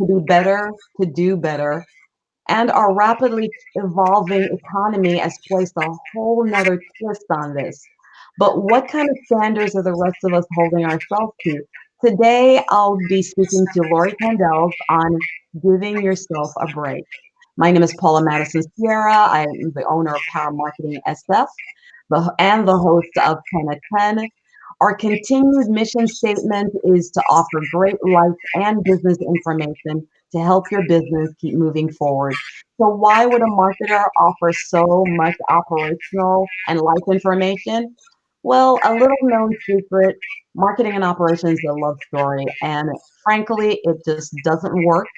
to be better, to do better, and our rapidly evolving economy has placed a whole nother twist on this. But what kind of standards are the rest of us holding ourselves to? Today, I'll be speaking to Lori Kandels on giving yourself a break. My name is Paula Madison Sierra. I'm the owner of Power Marketing SF and the host of 10 at 10. Our continued mission statement is to offer great life and business information to help your business keep moving forward. So, why would a marketer offer so much operational and life information? Well, a little known secret, marketing and operations is a love story. And frankly, it just doesn't work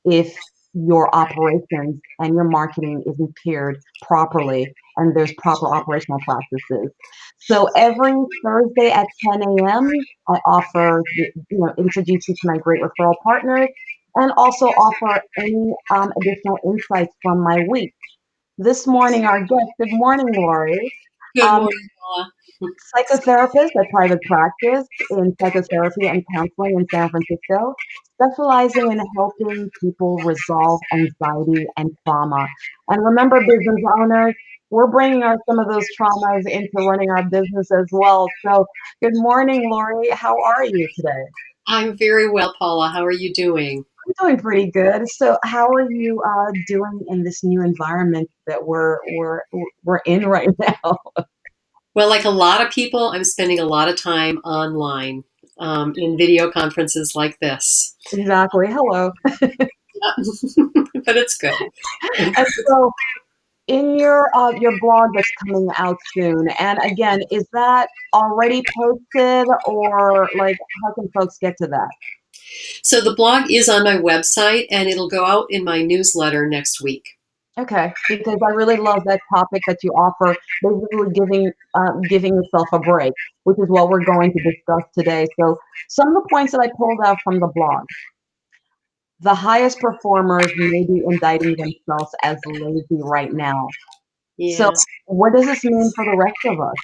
if your operations and your marketing isn't paired properly and there's proper operational practices. So every Thursday at 10 a.m., I offer, introduce you to my great referral partners and also offer any additional insights from my week. This morning, our guest, good morning, Lori. Good Um, morning, Paula. Psychotherapist at private practice in psychotherapy and counseling in San Francisco, specializing in helping people resolve anxiety and trauma. And remember, business owners, we're bringing some of those traumas into running our business as well. So, good morning, Lori. How are you today? I'm very well, Paula. How are you doing? I'm doing pretty good. So, how are you doing in this new environment that we're in right now? Well, like a lot of people, I'm spending a lot of time online in video conferences like this. Exactly. Hello. But it's good. And so, in your blog that's coming out soon, and again, is that already posted or like how can folks get to that? So the blog is on my website and it'll go out in my newsletter next week. Okay, because I really love that topic that you offer, basically giving yourself a break, which is what we're going to discuss today. So some of the points that I pulled out from the blog. The highest performers may be indicting themselves as lazy right now. So Yeah. what does this mean for the rest of us?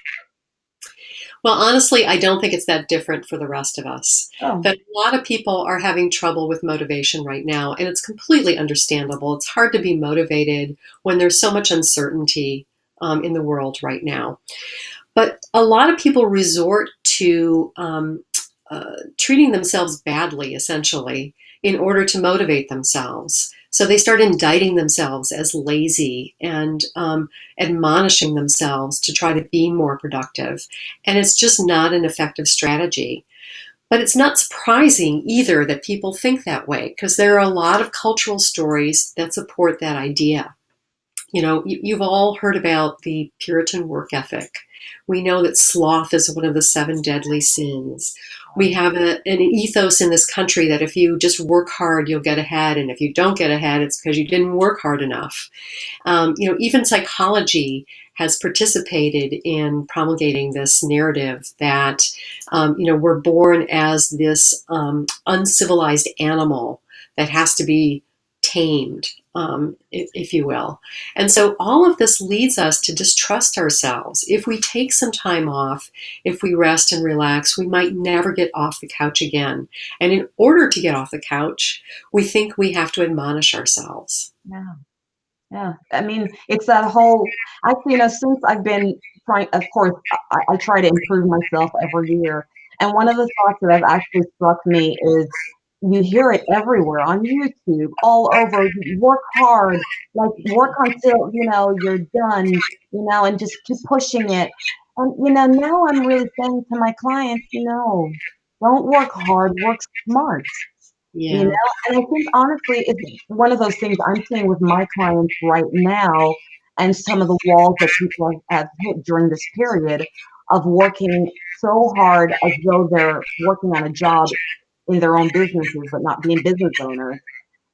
Well, honestly, I don't think it's that different for the rest of us. Oh, But a lot of people are having trouble with motivation right now, and it's completely understandable. It's hard to be motivated when there's so much uncertainty in the world right now. But a lot of people resort to treating themselves badly, essentially, in order to motivate themselves. So they start indicting themselves as lazy and admonishing themselves to try to be more productive. And it's just not an effective strategy. But it's not surprising either that people think that way, because there are a lot of cultural stories that support that idea. You know, you've all heard about the Puritan work ethic. We know that sloth is one of the seven deadly sins. We have an ethos in this country that if you just work hard, you'll get ahead. And if you don't get ahead, it's because you didn't work hard enough. Even psychology has participated in promulgating this narrative that, we're born as this uncivilized animal that has to be tamed, if you will. And so all of this leads us to distrust ourselves. If we take some time off, if we rest and relax, we might never get off the couch again. And in order to get off the couch, we think we have to admonish ourselves. yeah. Yeah, I mean, it's that whole, actually, since I've been trying, of course, I try to improve myself every year. And one of the thoughts that have actually struck me is you hear it everywhere on YouTube, all over. You work hard, like work until, you're done, and just keep pushing it. And, now I'm really saying to my clients, don't work hard, work smart. You Yeah. know, and I think honestly, it's one of those things I'm seeing with my clients right now, and some of the walls that people have hit during this period of working so hard as though they're working on a job in their own businesses, but not being business owners,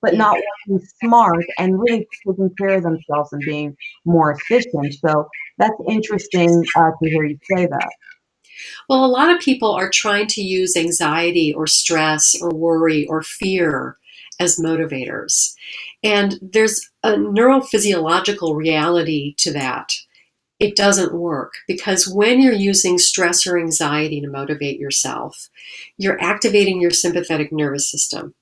but Yeah. not working smart and really taking care of themselves and being more efficient. So that's interesting to hear you say that. Well, a lot of people are trying to use anxiety or stress or worry or fear as motivators. And there's a neurophysiological reality to that. It doesn't work because when you're using stress or anxiety to motivate yourself, you're activating your sympathetic nervous system.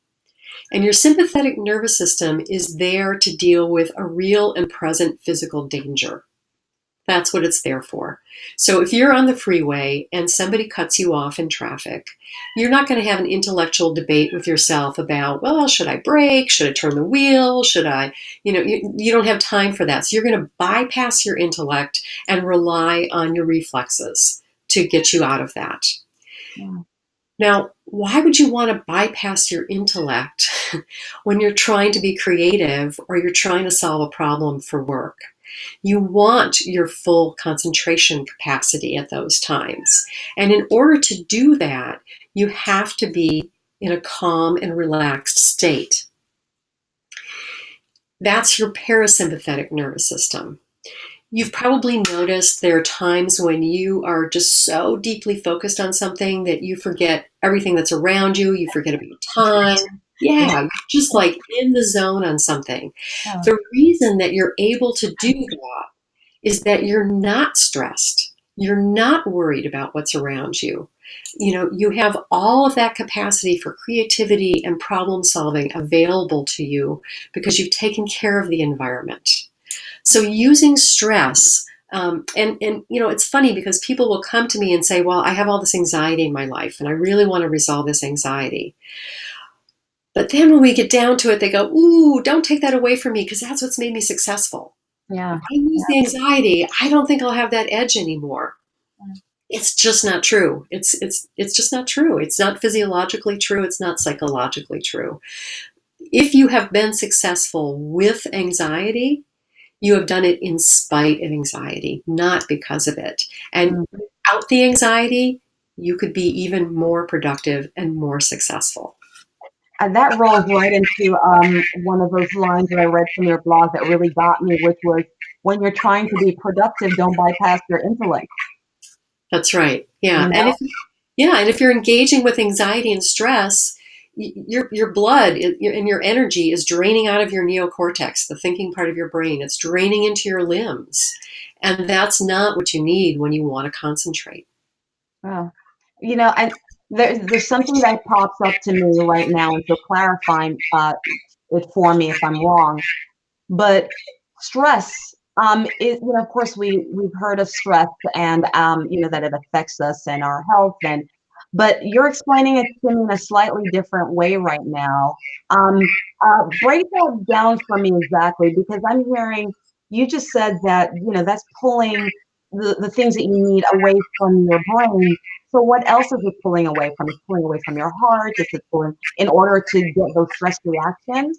And your sympathetic nervous system is there to deal with a real and present physical danger. That's what it's there for. So if you're on the freeway and somebody cuts you off in traffic, you're not going to have an intellectual debate with yourself about, well, should I brake? Should I turn the wheel? Should I, you don't have time for that. So you're going to bypass your intellect and rely on your reflexes to get you out of that. Yeah. Now, why would you want to bypass your intellect when you're trying to be creative or you're trying to solve a problem for work? You want your full concentration capacity at those times. And in order to do that, you have to be in a calm and relaxed state. That's your parasympathetic nervous system. You've probably noticed there are times when you are just so deeply focused on something that you forget everything that's around you. You forget about time. Yeah. Yeah, you're just like in the zone on something. Oh, The reason that you're able to do that is that you're not stressed. You're not worried about what's around you. You have all of that capacity for creativity and problem solving available to you because you've taken care of the environment. So using stress, and it's funny because people will come to me and say, well, I have all this anxiety in my life and I really want to resolve this anxiety. But then when we get down to it, they go, ooh, don't take that away from me because that's what's made me successful. yeah. If I lose the anxiety, I don't think I'll have that edge anymore. It's just not true. It's just not true. It's not physiologically true. It's not psychologically true. If you have been successful with anxiety, you have done it in spite of anxiety, not because of it. And Mm. without the anxiety, you could be even more productive and more successful. And that rolls right into one of those lines that I read from your blog that really got me, which was, when you're trying to be productive, don't bypass your intellect. That's right. Yeah. You And know? if you're engaging with anxiety and stress, your blood and your energy is draining out of your neocortex, the thinking part of your brain. It's draining into your limbs. And that's not what you need when you want to concentrate. Oh. And there's something that pops up to me right now, and so clarifying it for me if I'm wrong. But stress, of course, we've heard of stress, and that it affects us and our health, but you're explaining it to me in a slightly different way right now. Break that down for me exactly, because I'm hearing you just said that that's pulling the things that you need away from your brain. So what else is it pulling away from? It's pulling away from your heart. Is it pulling in order to get those stress reactions?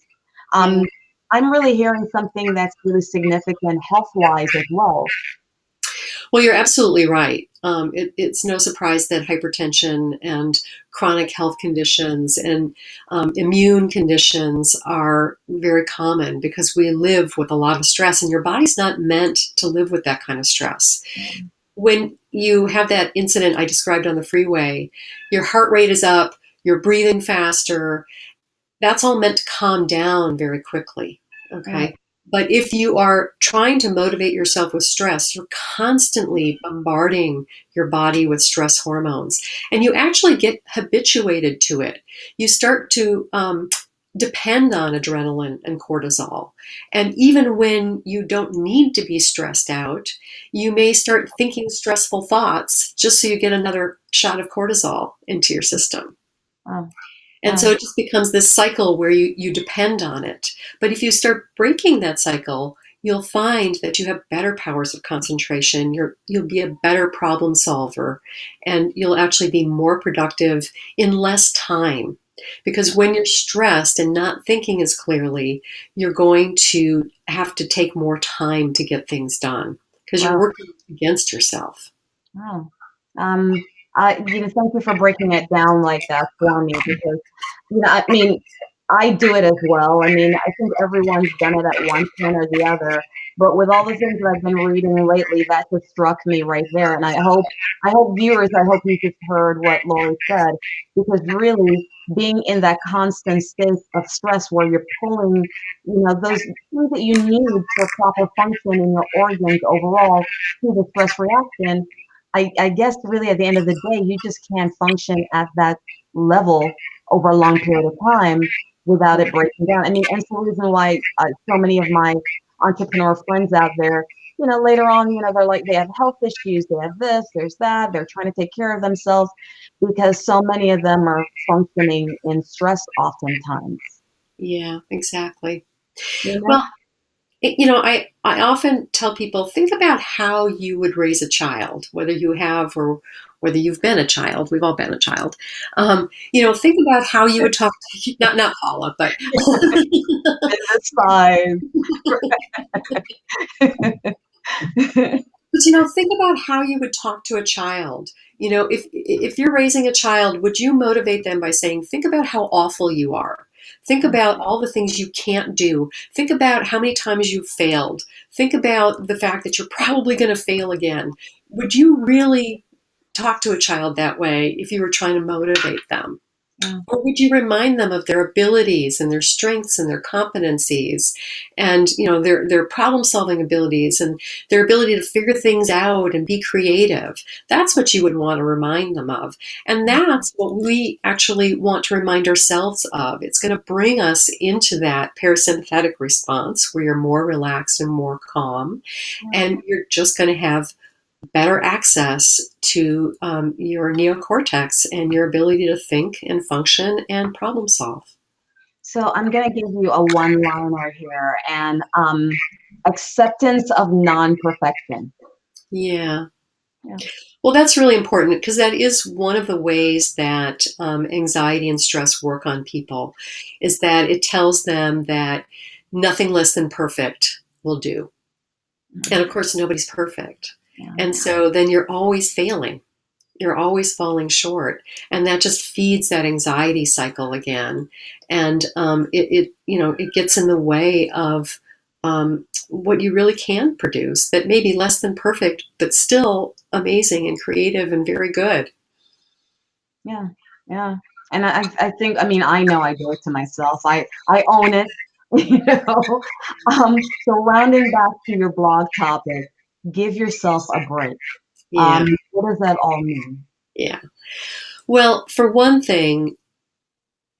Yeah. Um, I'm really hearing something that's really significant health-wise as well. Well, you're absolutely right. It's no surprise that hypertension and chronic health conditions and immune conditions are very common because we live with a lot of stress, and your body's not meant to live with that kind of stress. When you have that incident I described on the freeway, your heart rate is up, you're breathing faster. That's all meant to calm down very quickly. Yeah. Okay. But if you are trying to motivate yourself with stress, you're constantly bombarding your body with stress hormones, and you actually get habituated to it. You start to depend on adrenaline and cortisol. And even when you don't need to be stressed out, you may start thinking stressful thoughts just so you get another shot of cortisol into your system. Oh, And oh, so it just becomes this cycle where you depend on it. But if you start breaking that cycle, you'll find that you have better powers of concentration. You'll be a better problem solver, and you'll actually be more productive in less time. Because when you're stressed and not thinking as clearly, you're going to have to take more time to get things done because you're wow. working against yourself. Oh. Um, thank you for breaking it down like that for me, because, I mean, I do it as well. I mean, I think everyone's done it at one point or the other, but with all the things that I've been reading lately, that just struck me right there. And I hope viewers, I hope you just heard what Lori said, because really being in that constant state of stress where you're pulling, those things that you need for proper function in your organs overall through the stress reaction, I guess really at the end of the day, you just can't function at that level over a long period of time. without it breaking down. I mean, and it's the reason why so many of my entrepreneur friends out there, later on, they're like, they have health issues, they have this, there's that, they're trying to take care of themselves because so many of them are functioning in stress oftentimes. Yeah, exactly. You know? Well, I often tell people, think about how you would raise a child, whether you have or whether you've been a child. We've all been a child. Think about how you would talk to, not Paula, but This size. but think about how you would talk to a child. If you're raising a child, would you motivate them by saying, think about how awful you are? Think about all the things you can't do. Think about how many times you've failed. Think about the fact that you're probably going to fail again. Would you really talk to a child that way if you were trying to motivate them? Yeah. Or would you remind them of their abilities and their strengths and their competencies and their problem-solving abilities and their ability to figure things out and be creative? That's what you would want to remind them of. And that's what we actually want to remind ourselves of. It's going to bring us into that parasympathetic response where you're more relaxed and more calm, and you're just going to have better access to your neocortex and your ability to think and function and problem solve. So I'm going to give you a one-liner here, and acceptance of non-perfection. Yeah. Yeah. Well, that's really important because that is one of the ways that anxiety and stress work on people, is that it tells them that nothing less than perfect will do. And of course, nobody's perfect. Yeah. And so then you're always failing. You're always falling short, and that just feeds that anxiety cycle again, and it gets in the way of what you really can produce that may be less than perfect but still amazing and creative and very good. Yeah. Yeah. And I think, I mean, I know I do it to myself. I own it, you know. So rounding back to your blog topic, give yourself a break. Yeah, What does that all mean? yeah. Well, for one thing,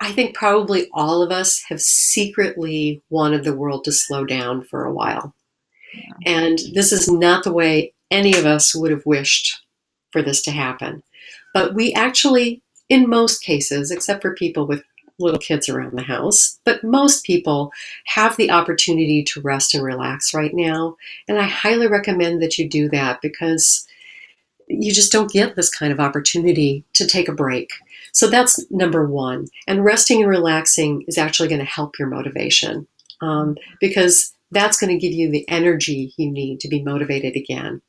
I think probably all of us have secretly wanted the world to slow down for a while. And this is not the way any of us would have wished for this to happen. But we actually, in most cases, except for people with little kids around the house, but most people have the opportunity to rest and relax right now. And I highly recommend that you do that because you just don't get this kind of opportunity to take a break. So that's number one. And resting and relaxing is actually going to help your motivation because that's going to give you the energy you need to be motivated again.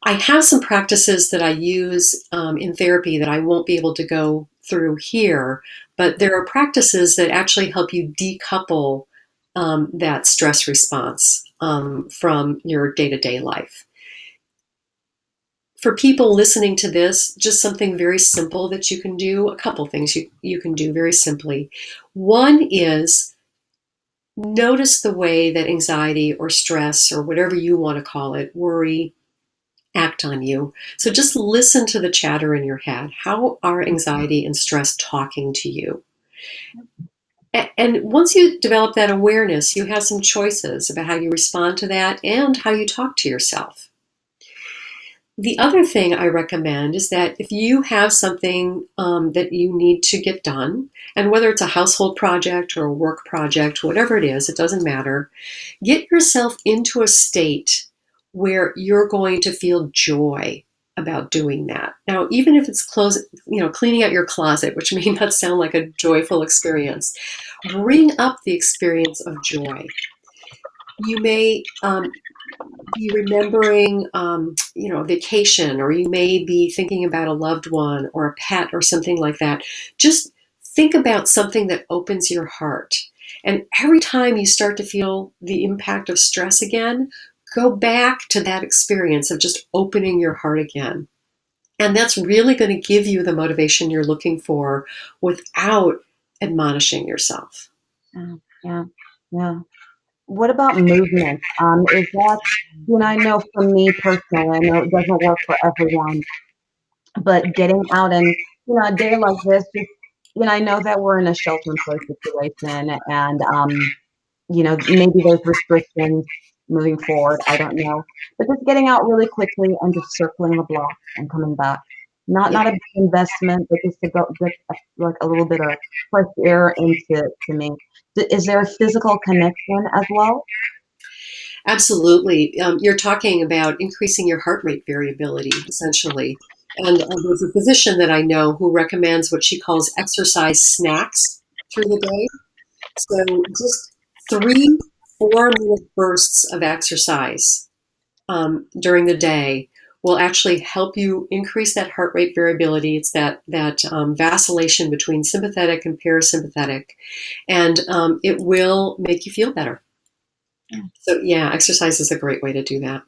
I have some practices that I use in therapy that I won't be able to go through here, but there are practices that actually help you decouple that stress response from your day-to-day life. For people listening to this, just something very simple that you can do, a couple things you can do very simply. One is notice the way that anxiety or stress or whatever you want to call it, worry, act on you. So just listen to the chatter in your head. How are anxiety and stress talking to you? And once you develop that awareness, you have some choices about how you respond to that and how you talk to yourself. The other thing I recommend is that if you have something that you need to get done, and whether it's a household project or a work project, whatever it is, it doesn't matter, get yourself into a state where you're going to feel joy about doing that. Now, even if it's cleaning out your closet, which may not sound like a joyful experience, bring up the experience of joy. You may be remembering, vacation, or you may be thinking about a loved one or a pet or something like that. Just think about something that opens your heart. And every time you start to feel the impact of stress again, go back to that experience of just opening your heart again. And that's really going to give you the motivation you're looking for without admonishing yourself. Yeah. Yeah. Yeah. What about movement? Is that, I know for me personally, I know it doesn't work for everyone, but getting out and, a day like this, just I know that we're in a shelter-in-place situation, and maybe there's restrictions moving forward. I don't know, but just getting out really quickly and just circling the block and coming back. Yeah, Not a big investment, but just to go get like a little bit of fresh air into to me. Is there a physical connection as well? absolutely. You're talking about increasing your heart rate variability, essentially. And there's a physician that I know who recommends what she calls exercise snacks through the day. So just 3 4-minute bursts of exercise during the day will actually help you increase that heart rate variability. It's that vacillation between sympathetic and parasympathetic, and it will make you feel better. So yeah, exercise is a great way to do that.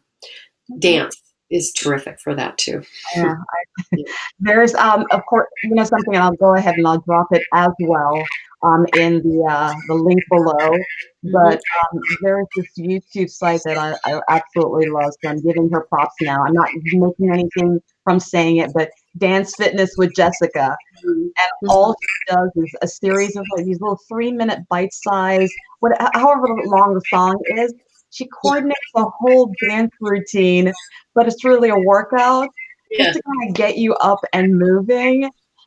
Okay. Dance is terrific for that too. Yeah. There's, of course, something, and I'll go ahead and I'll drop it as well, in the link below. Mhm. But there's this YouTube site that I absolutely love, so I'm giving her props now. I'm not making anything from saying it, but Dance Fitness with Jessica. Mhm. And all Mhm. she does is a series of like these little 3-minute bite size, however long the song is. She coordinates a whole dance routine, but it's really a workout just Yeah. to kind of get you up and moving.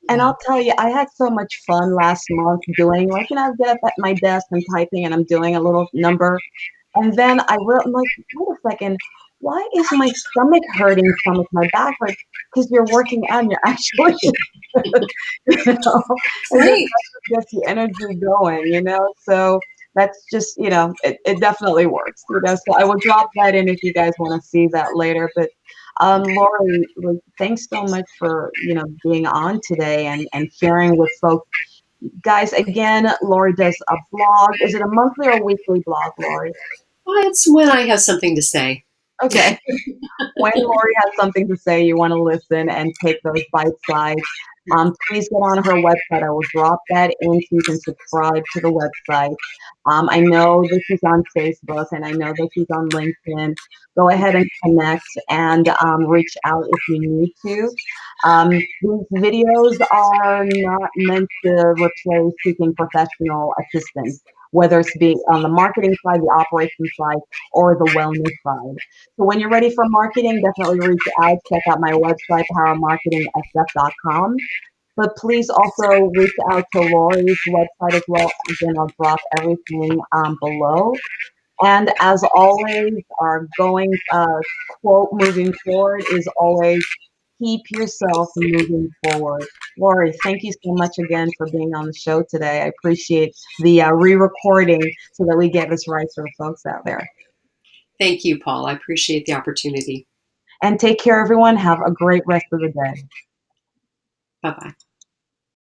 And Yeah. I'll tell you, I had so much fun last month doing like, I get up at my desk and typing and I'm doing a little number. And then I'm like, wait a second, why is my stomach hurting so much? My back hurts because you're working out and you're actually, and just Right. gets the energy going, So that's just, it definitely works, So I will drop that in if you guys want to see that later. But Lori, like, thanks so much for, being on today and sharing with folks. Guys, again, Lori does a blog. Is it a monthly or weekly blog, Lori? Well, it's when I have something to say. Okay. When Lori has something to say, you want to listen and take those bite sides. Please get on her website. I will drop that in so you can subscribe to the website. I know that she's on Facebook and I know that she's on LinkedIn. Go ahead and connect and reach out if you need to. These videos are not meant to replace seeking professional assistance, whether it's be on the marketing side, the operations side, or the wellness side. So when you're ready for marketing, definitely reach out. Check out my website, powermarketingsf.com. But please also reach out to Lori's website as well. Again, I'll drop everything below. And as always, our going quote moving forward is always keep yourself moving forward. Lori, thank you so much again for being on the show today. I appreciate the re-recording so that we get this right for the folks out there. Thank you, Paul. I appreciate the opportunity. And take care, everyone. Have a great rest of the day. Bye bye.